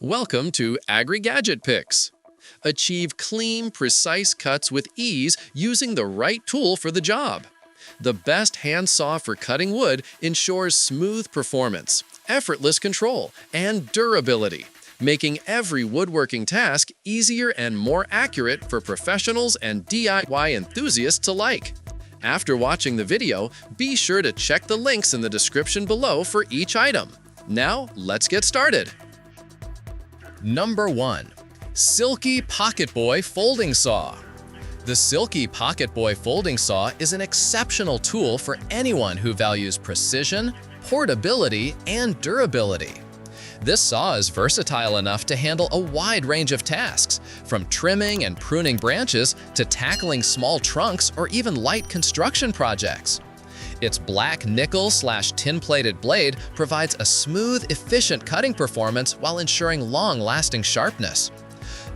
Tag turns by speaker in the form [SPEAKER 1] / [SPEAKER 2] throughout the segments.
[SPEAKER 1] Welcome to Agri-Gadget Picks. Achieve clean, precise cuts with ease using the right tool for the job. The best hand saw for cutting wood ensures smooth performance, effortless control, and durability, making every woodworking task easier and more accurate for professionals and DIY enthusiasts alike. After watching the video, be sure to check the links in the description below for each item. Now, let's get started. Number 1. Silky Pocketboy Folding Saw. The Silky Pocketboy Folding Saw is an exceptional tool for anyone who values precision, portability, and durability. This saw is versatile enough to handle a wide range of tasks, from trimming and pruning branches to tackling small trunks or even light construction projects. Its black nickel/tin-plated blade provides a smooth, efficient cutting performance while ensuring long-lasting sharpness.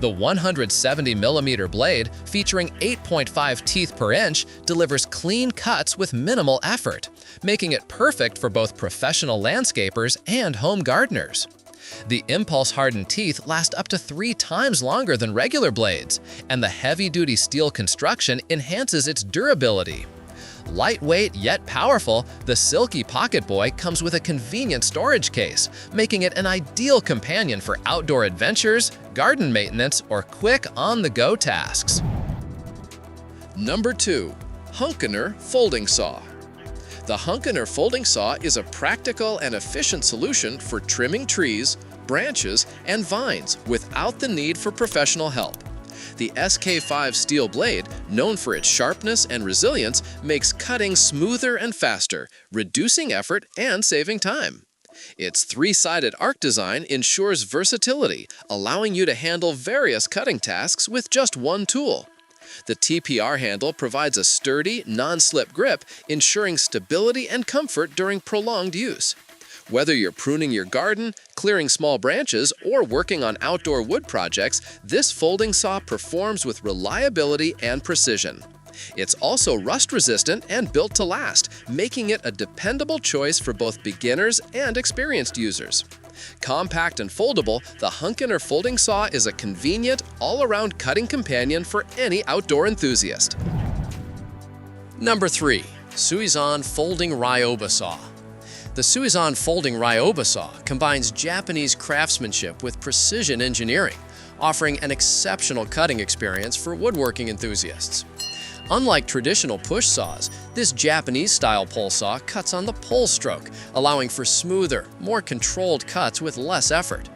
[SPEAKER 1] The 170mm blade, featuring 8.5 teeth per inch, delivers clean cuts with minimal effort, making it perfect for both professional landscapers and home gardeners. The impulse-hardened teeth last up to 3 times longer than regular blades, and the heavy-duty steel construction enhances its durability. Lightweight yet powerful, the Silky Pocketboy comes with a convenient storage case, making it an ideal companion for outdoor adventures, garden maintenance, or quick on-the-go tasks. Number 2. HUNKENR Folding Saw. The HUNKENR Folding Saw is a practical and efficient solution for trimming trees, branches, and vines without the need for professional help. The SK5 steel blade, known for its sharpness and resilience, makes cutting smoother and faster, reducing effort and saving time. Its 3-sided arc design ensures versatility, allowing you to handle various cutting tasks with just one tool. The TPR handle provides a sturdy, non-slip grip, ensuring stability and comfort during prolonged use. Whether you're pruning your garden, clearing small branches, or working on outdoor wood projects, this folding saw performs with reliability and precision. It's also rust-resistant and built to last, making it a dependable choice for both beginners and experienced users. Compact and foldable, the HUNKENR Folding Saw is a convenient, all-around cutting companion for any outdoor enthusiast. Number 3. SUIZAN Folding Ryoba Saw. The SUIZAN Folding Ryoba Saw combines Japanese craftsmanship with precision engineering, offering an exceptional cutting experience for woodworking enthusiasts. Unlike traditional push saws, this Japanese-style pole saw cuts on the pole stroke, allowing for smoother, more controlled cuts with less effort.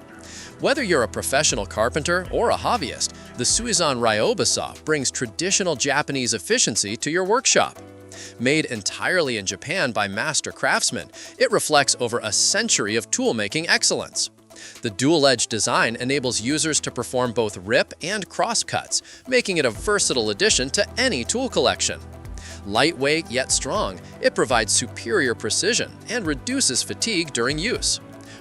[SPEAKER 1] Whether you're a professional carpenter or a hobbyist, the SUIZAN Ryoba Saw brings traditional Japanese efficiency to your workshop. Made entirely in Japan by master craftsmen, it reflects over a century of tool-making excellence. The dual-edged design enables users to perform both rip and cross cuts, making it a versatile addition to any tool collection. Lightweight yet strong, it provides superior precision and reduces fatigue during use.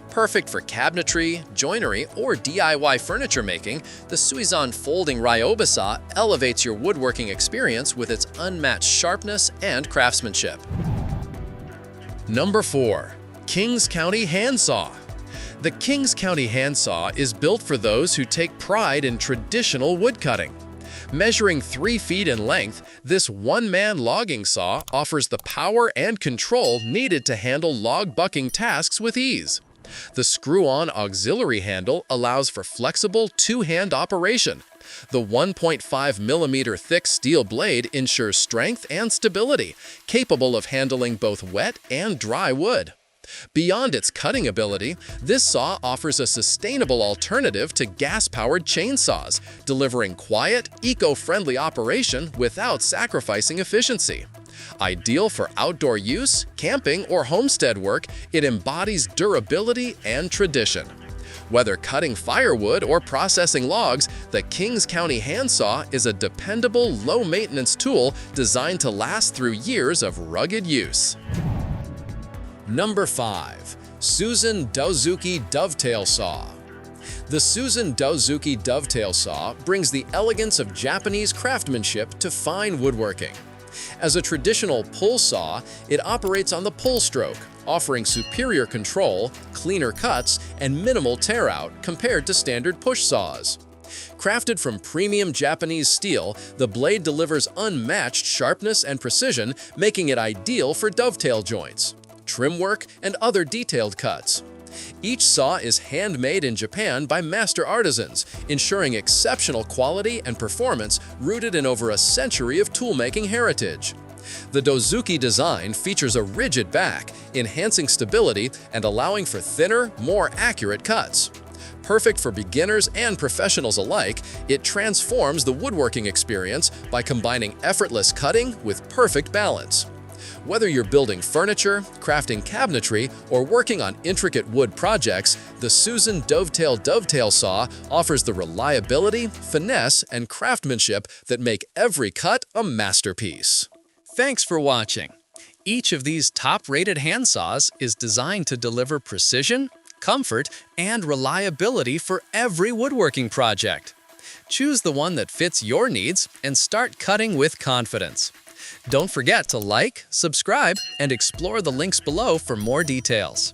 [SPEAKER 1] Perfect for cabinetry, joinery, or DIY furniture making, the SUIZAN Folding Ryoba Saw elevates your woodworking experience with its unmatched sharpness and craftsmanship. Number 4. Kings County Hand Saw. The Kings County Hand Saw is built for those who take pride in traditional woodcutting. Measuring 3 feet in length, this one-man logging saw offers the power and control needed to handle log bucking tasks with ease. The screw-on auxiliary handle allows for flexible two-hand operation. The 1.5mm thick steel blade ensures strength and stability, capable of handling both wet and dry wood. Beyond its cutting ability, this saw offers a sustainable alternative to gas-powered chainsaws, delivering quiet, eco-friendly operation without sacrificing efficiency. Ideal for outdoor use, camping, or homestead work, it embodies durability and tradition. Whether cutting firewood or processing logs, the Kings County Hand Saw is a dependable, low-maintenance tool designed to last through years of rugged use. Number 5. SUIZAN Dozuki Dovetail Saw. The SUIZAN Dozuki Dovetail Saw brings the elegance of Japanese craftsmanship to fine woodworking. As a traditional pull saw, it operates on the pull stroke, offering superior control, cleaner cuts, and minimal tear out compared to standard push saws. Crafted from premium Japanese steel, the blade delivers unmatched sharpness and precision, making it ideal for dovetail joints, trim work, and other detailed cuts. Each saw is handmade in Japan by master artisans, ensuring exceptional quality and performance rooted in over a century of toolmaking heritage. The Dozuki design features a rigid back, enhancing stability and allowing for thinner, more accurate cuts. Perfect for beginners and professionals alike, it transforms the woodworking experience by combining effortless cutting with perfect balance. Whether you're building furniture, crafting cabinetry, or working on intricate wood projects, the SUIZAN Dovetail Saw offers the reliability, finesse, and craftsmanship that make every cut a masterpiece.
[SPEAKER 2] Thanks for watching. Each of these top-rated hand saws is designed to deliver precision, comfort, and reliability for every woodworking project. Choose the one that fits your needs and start cutting with confidence. Don't forget to like, subscribe, and explore the links below for more details.